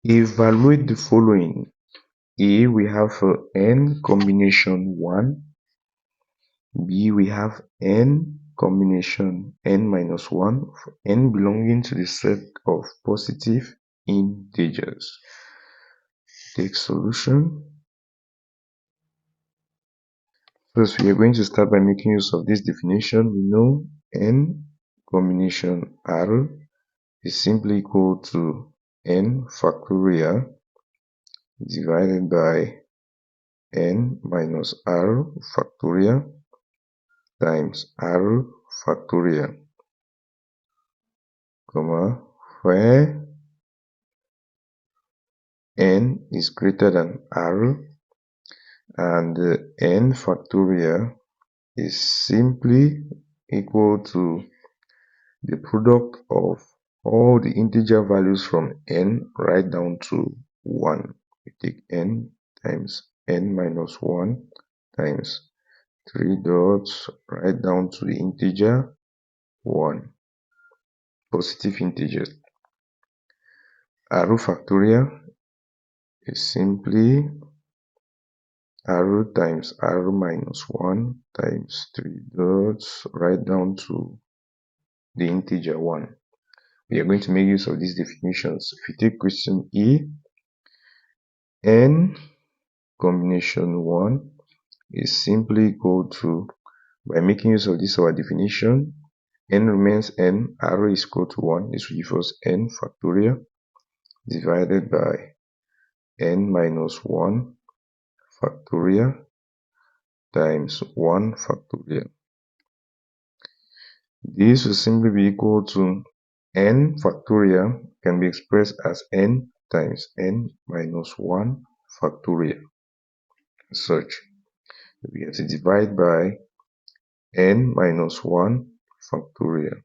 Evaluate the following. A, we have n combination 1. B, we have n combination n minus 1 for n belonging to the set of positive integers. Take solution. First, we are going to start by making use of this definition. We know n combination r is simply equal to n factorial divided by n minus r factorial times r factorial, where n is greater than r and n factorial is simply equal to the product of all the integer values from n right down to 1. We take n times n minus 1 times 3 dots right down to the integer 1, positive integers. R factorial is simply r times r minus 1 times 3 dots right down to the integer 1. We are going to make use of these definitions. If you take question E, n combination 1 is simply equal to, by making use of this our definition, n remains n, r is equal to 1. This will give us n factorial divided by n minus 1 factorial times 1 factorial. This will simply be equal to n factorial can be expressed as n times n minus 1 factorial. As such, we have to divide by n minus 1 factorial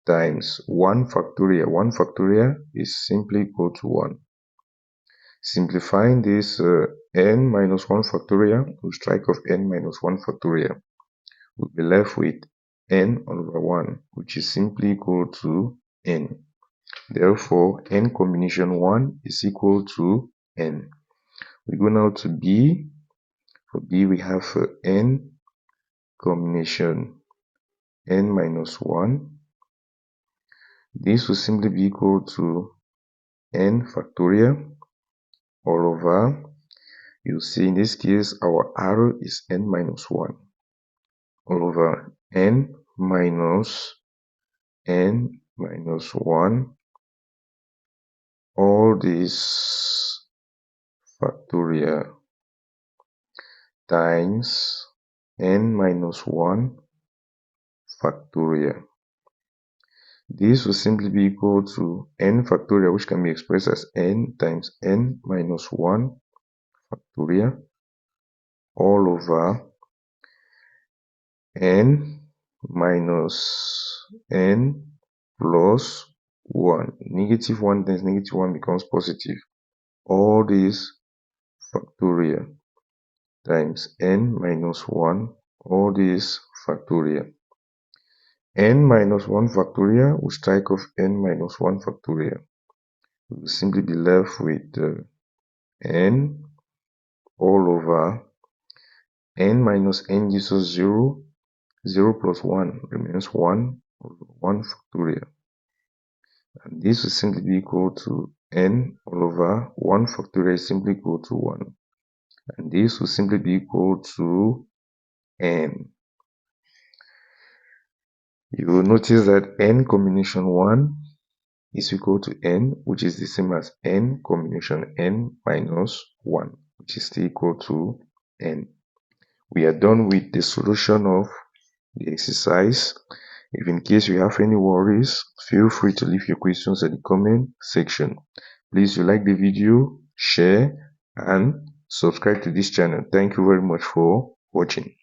times 1 factorial. 1 factorial is simply equal to 1. Simplifying this, n minus 1 factorial will strike off n minus 1 factorial. We'll be left with n over 1, which is simply equal to n. Therefore, n combination 1 is equal to n. We go now to B. For B, we have n combination n minus 1. This will simply be equal to n factorial all over, you see in this case our r is n minus 1 all over n minus 1, all this factorial times n minus 1 factorial. This will simply be equal to n factorial, which can be expressed as n times n minus 1 factorial all over n minus n plus 1. Negative 1 times negative 1 becomes positive. All this factorial times n minus 1, all this factorial. N minus 1 factorial will strike off n minus 1 factorial. We will simply be left with n all over n minus n gives us 0. 0 plus 1 remains 1 over 1 factorial. And this will simply be equal to n all over 1 factorial is simply equal to 1. And this will simply be equal to n. You will notice that n combination 1 is equal to n, which is the same as n combination n minus 1, which is still equal to n. We are done with the solution of the exercise. If in case you have any worries, feel free to leave your questions at the comment section. Please do like the video, share, and subscribe to this channel. Thank you very much for watching.